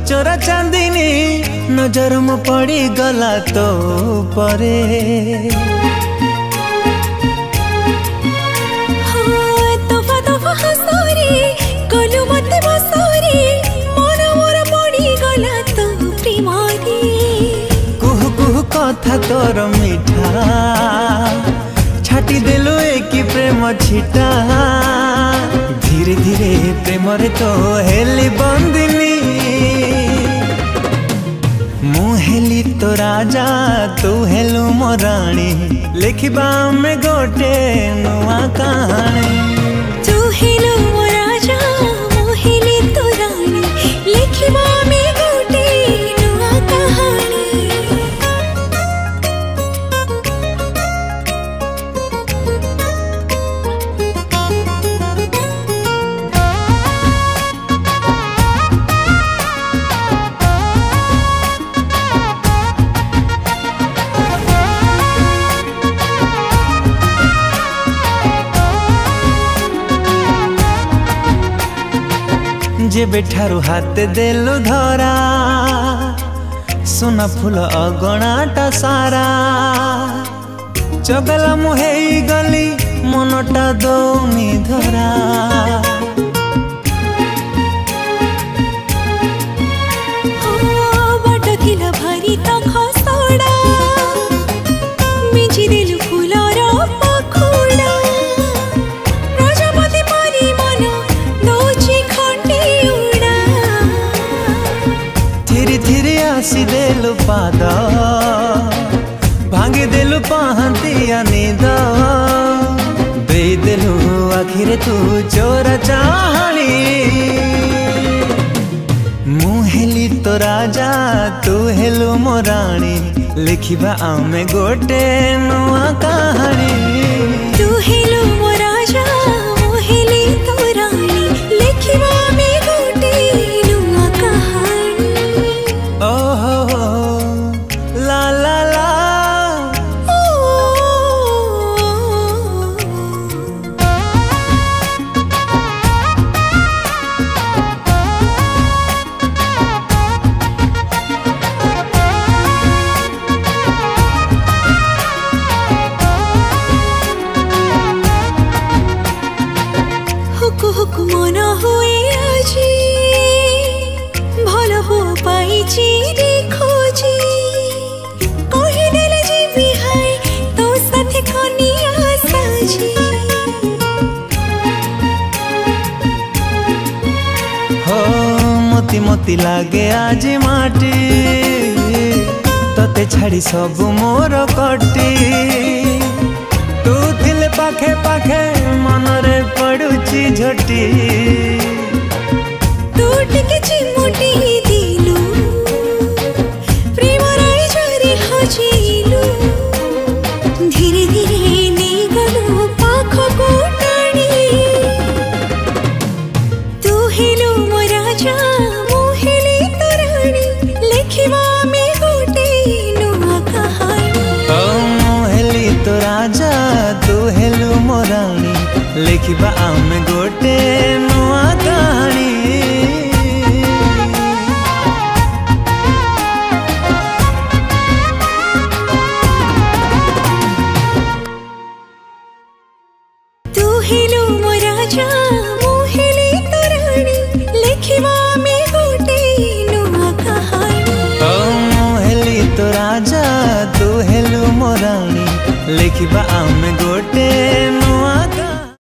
चोरा चांदनी नजर म पड़ी गला तो परे कुहु कुहु कथा तोर मिठा छाटी देलु एक प्रेम छिटा धीरे धीरे प्रेम रे तो हेली बंदिनी मु हेली तो राजा तू हेलु मो रानी लिखिबा में गोटे नुआ कहानी तू हेलु मो राजा मु हेली तो रानी लिखिबा में गोटे नुआ कहानी जे बेठारू हाथ देलु धरा सोना फूल अगणाटा सारा चगला मुहे गली मनटा दौनी धरा बाट थिला भारी त खसड़ा मिची देलु फूलर पखुड़ा प्रजापति परी मन दोची खंडे उड़ा धीरे धीरे आसी देलु पाद भांगी देलु पहंतिया नींद दे देलु आखिरे तू चोरा चाहनी मु हेली तो राजा तू हेलु मो रानी लिखिबा आमे गोटे नुआ कहानी तू हेलु मो राजा मु हेली तो रानी लिखिबा में गोटे नुआ कहानी ओ हो ला ला ला हुकु हुकु मन हुए आजी भल हो पाइची देखोजी कहि देले जी बिहाई तो साथे खनिया साजी हो मोती मोती लागे आज माटी तते छाड़ी सब मोर कटी तू थिले पाखे पाखे मनरे पड़ुची झटी तू टिके चिमुटी दिलु प्रेम राय जरी हजिलु धीरे धीरे ने गलु पाख को टाणी तू हेलु मो राजा मु हेली तो रानी लिखिबा में गोटे नुआ कहानी ओ मु हेली तो राजा तू हेलु मो रानी लिखिबा आमे गोटे नुआ कहानी तू हेलु मो राजा मु हेली तो रानी लिखिबा में गोटे नुआ कहानी ओ मु हेली तो राजा तू हेलु मो रानी लिखिबा आमे गोटे